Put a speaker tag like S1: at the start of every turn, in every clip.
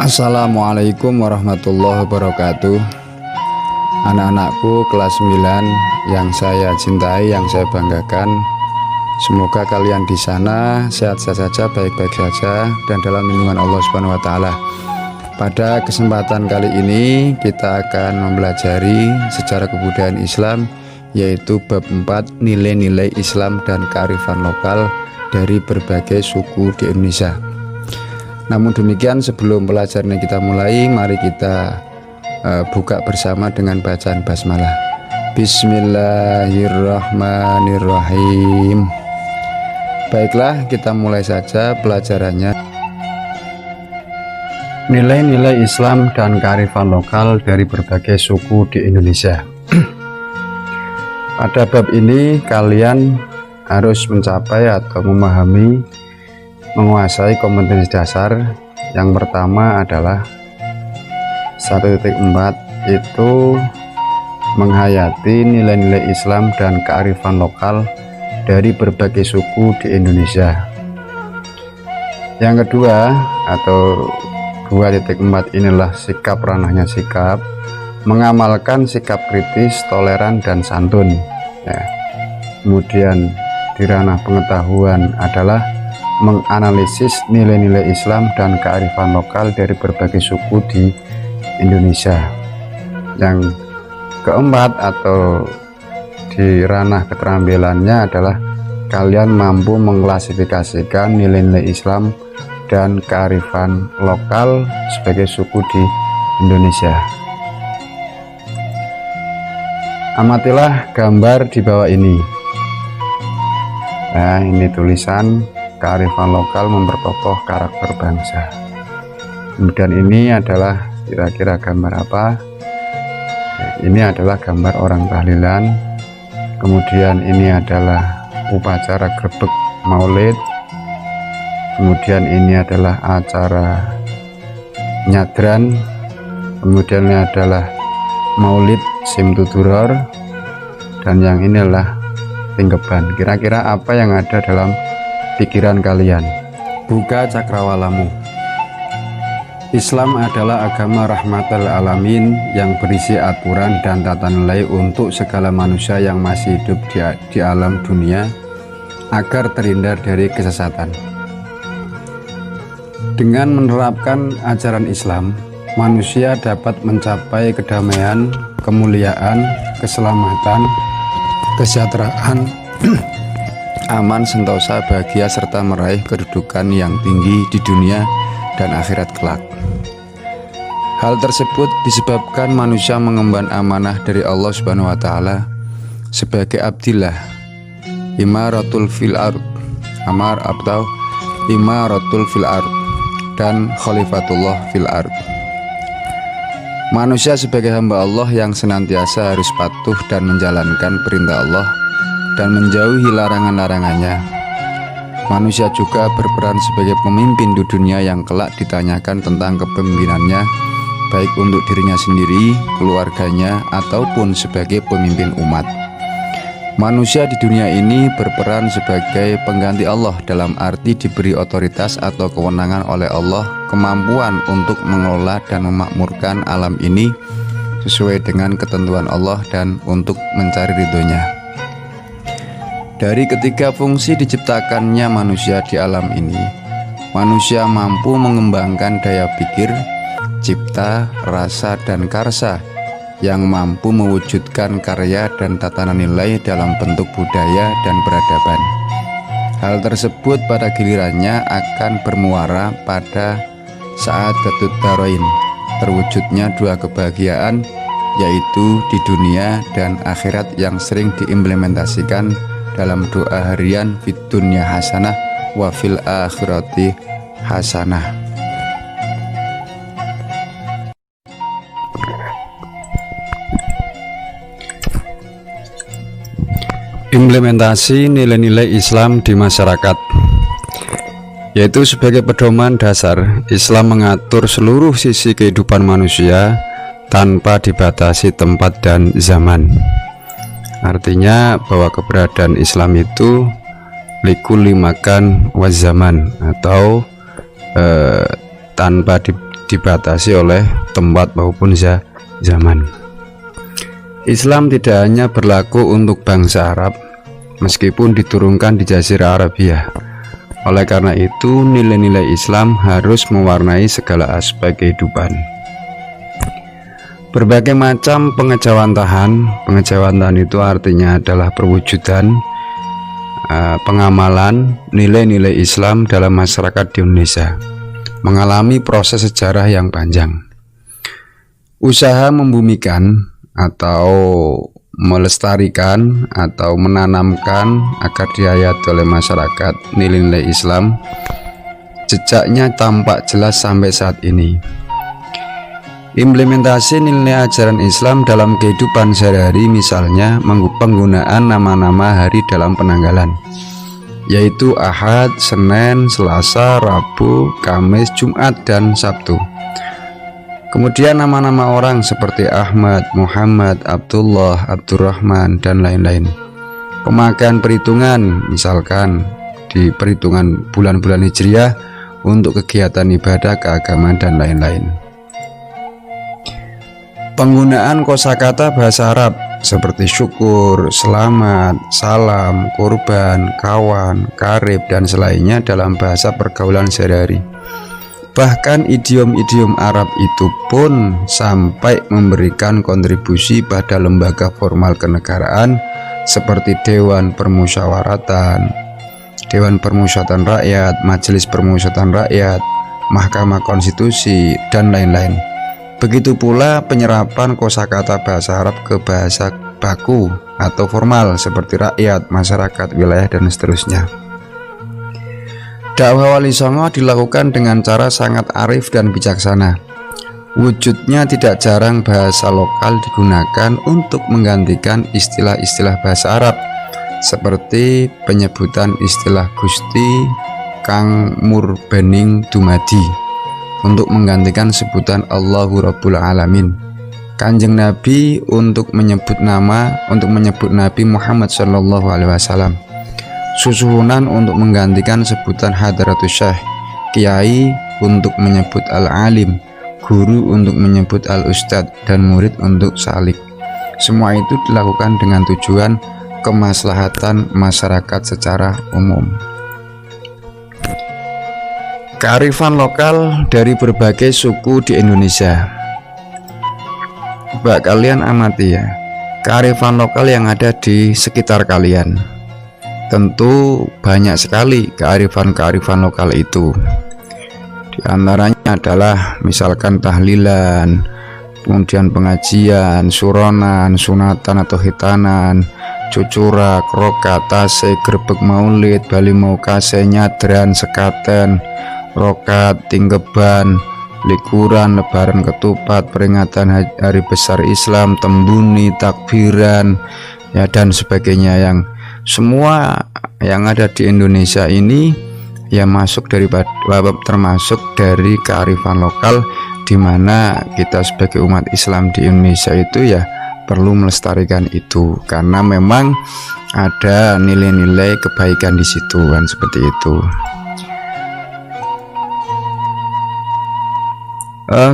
S1: Assalamualaikum warahmatullahi wabarakatuh. Anak-anakku kelas 9 yang saya cintai, yang saya banggakan, semoga kalian di sana sehat-sehat saja, baik-baik saja, dan dalam lindungan Allah Subhanahu wa Ta'ala. Pada kesempatan kali ini kita akan mempelajari sejarah kebudayaan Islam, yaitu bab 4, nilai-nilai Islam dan kearifan lokal dari berbagai suku di Indonesia. Namun demikian, sebelum pelajaran kita mulai, mari kita buka bersama dengan bacaan basmalah. Bismillahirrahmanirrahim. Baiklah, kita mulai saja pelajarannya. Nilai-nilai Islam dan kearifan lokal dari berbagai suku di Indonesia. Pada bab ini kalian harus mencapai atau menguasai kompetensi dasar. Yang pertama adalah 1.4, itu menghayati nilai-nilai Islam dan kearifan lokal dari berbagai suku di Indonesia. Yang kedua atau 2.4 inilah sikap, ranahnya sikap, mengamalkan sikap kritis, toleran, dan santun ya. Kemudian di ranah pengetahuan adalah menganalisis nilai-nilai Islam dan kearifan lokal dari berbagai suku di Indonesia. Yang keempat atau di ranah keterampilannya adalah kalian mampu mengklasifikasikan nilai-nilai Islam dan kearifan lokal sebagai suku di Indonesia. Amatilah gambar di bawah ini. Nah, ini tulisan kearifan lokal memperkokoh karakter bangsa. Kemudian ini adalah kira-kira gambar apa? Ini adalah gambar orang tahlilan. Kemudian ini adalah upacara grebek maulid. Kemudian ini adalah acara nyadran. Kemudian ini adalah maulid simtuduror. Dan yang inilah tingkeban. Kira-kira apa yang ada dalam pikiran kalian? Buka cakrawalamu. Islam adalah agama rahmatal alamin yang berisi aturan dan tata nilai untuk segala manusia yang masih hidup di alam dunia agar terhindar dari kesesatan. Dengan menerapkan ajaran Islam, manusia dapat mencapai kedamaian, kemuliaan, keselamatan, kesejahteraan, aman, sentosa, bahagia, serta meraih kedudukan yang tinggi di dunia dan akhirat kelak. Hal tersebut disebabkan manusia mengemban amanah dari Allah Subhanahu wa Ta'ala sebagai abdillah, imaratul fil ard, amar atau imaratul fil ard, dan khalifatullah fil ard. Manusia sebagai hamba Allah yang senantiasa harus patuh dan menjalankan perintah Allah dan menjauhi larangan-larangannya. Manusia juga berperan sebagai pemimpin di dunia yang kelak ditanyakan tentang kepemimpinannya, baik untuk dirinya sendiri, keluarganya, ataupun sebagai pemimpin umat. Manusia di dunia ini berperan sebagai pengganti Allah dalam arti diberi otoritas atau kewenangan oleh Allah, kemampuan untuk mengelola dan memakmurkan alam ini sesuai dengan ketentuan Allah dan untuk mencari ridhonya. Dari ketiga fungsi diciptakannya manusia di alam ini, manusia mampu mengembangkan daya pikir, cipta, rasa, dan karsa yang mampu mewujudkan karya dan tatanan nilai dalam bentuk budaya dan peradaban. Hal tersebut pada gilirannya akan bermuara pada sa'adatud darain, terwujudnya dua kebahagiaan, yaitu di dunia dan akhirat yang sering diimplementasikan dalam doa harian fid dunya hasanah wa fil akhirati hasanah. Implementasi nilai-nilai Islam di masyarakat, yaitu sebagai pedoman dasar, Islam mengatur seluruh sisi kehidupan manusia tanpa dibatasi tempat dan zaman. Artinya bahwa keberadaan Islam itu likulli makan wa zaman, atau tanpa dibatasi oleh tempat maupun zaman. Islam tidak hanya berlaku untuk bangsa Arab, meskipun diturunkan di Jazirah Arabia. Oleh karena itu, nilai-nilai Islam harus mewarnai segala aspek kehidupan. Berbagai macam pengejawantahan itu artinya adalah perwujudan pengamalan nilai-nilai Islam dalam masyarakat di Indonesia, mengalami proses sejarah yang panjang. Usaha membumikan atau melestarikan atau menanamkan agar dihayati oleh masyarakat nilai-nilai Islam, jejaknya tampak jelas sampai saat ini. Implementasi nilai ajaran Islam dalam kehidupan sehari-hari, misalnya penggunaan nama-nama hari dalam penanggalan, yaitu Ahad, Senin, Selasa, Rabu, Kamis, Jumat, dan Sabtu. Kemudian nama-nama orang seperti Ahmad, Muhammad, Abdullah, Abdurrahman, dan lain-lain. Pemakaian perhitungan, misalkan di perhitungan bulan-bulan Hijriah untuk kegiatan ibadah keagamaan dan lain-lain. Penggunaan kosakata bahasa Arab seperti syukur, selamat, salam, kurban, kawan, karib, dan selainnya dalam bahasa pergaulan sehari-hari. Bahkan idiom-idiom Arab itu pun sampai memberikan kontribusi pada lembaga formal kenegaraan seperti Dewan Permusyawaratan, Dewan Permusyawaratan Rakyat, Majelis Permusyawaratan Rakyat, Mahkamah Konstitusi, dan lain-lain. Begitu pula penyerapan kosakata bahasa Arab ke bahasa baku atau formal seperti rakyat, masyarakat, wilayah, dan seterusnya. Dakwah Wali Songo dilakukan dengan cara sangat arif dan bijaksana. Wujudnya tidak jarang bahasa lokal digunakan untuk menggantikan istilah-istilah bahasa Arab, seperti penyebutan istilah Gusti Kang Murbening Dumadi untuk menggantikan sebutan Allahu Rabbul Alamin. Kanjeng Nabi untuk menyebut Nabi Muhammad SAW. Susuhunan untuk menggantikan sebutan Hadratus Syekh. Kiai untuk menyebut Al-Alim, guru untuk menyebut Al-Ustadz, dan murid untuk Salik. Semua itu dilakukan dengan tujuan kemaslahatan masyarakat secara umum. Kearifan lokal dari berbagai suku di Indonesia. Coba kalian amati ya, kearifan lokal yang ada di sekitar kalian. Tentu banyak sekali kearifan-kearifan lokal itu. Di antaranya adalah misalkan tahlilan, kemudian pengajian, suronan, sunatan atau hitanan, cucurak, rokat, tasik, grebek maulid, bali maukase, nyadran, sekaten, rokat, tingkeban, likuran, lebaran ketupat, peringatan hari besar Islam, tembuni, takbiran, ya, dan sebagainya. Yang semua yang ada di Indonesia ini ya termasuk dari kearifan lokal, di mana kita sebagai umat Islam di Indonesia itu ya perlu melestarikan itu, karena memang ada nilai-nilai kebaikan di situ kan, seperti itu.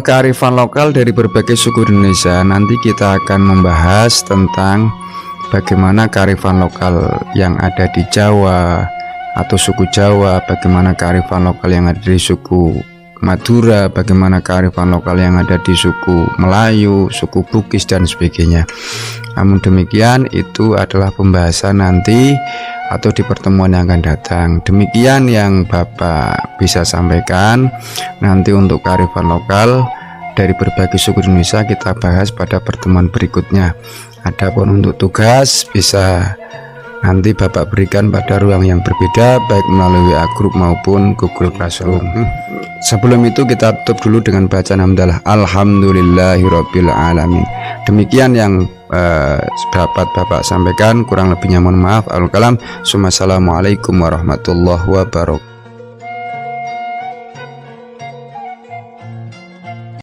S1: Kearifan lokal dari berbagai suku Indonesia. Nanti kita akan membahas tentang bagaimana kearifan lokal yang ada di Jawa atau suku Jawa, bagaimana kearifan lokal yang ada di suku Madura, bagaimana kearifan lokal yang ada di suku Melayu, suku Bugis, dan sebagainya. Namun demikian, itu adalah pembahasan nanti atau di pertemuan yang akan datang. Demikian yang Bapak bisa sampaikan. Nanti untuk kearifan lokal dari berbagai suku Indonesia kita bahas pada pertemuan berikutnya. Adapun untuk tugas bisa nanti Bapak berikan pada ruang yang berbeda, baik melalui WA Group maupun Google Classroom. Sebelum itu kita tutup dulu dengan bacaan hamdalah. Alhamdulillahirabbil alamin. Demikian yang dapat Bapak sampaikan, kurang lebihnya mohon maaf. Al-kalam. Assalamualaikum warahmatullahi wabarakatuh.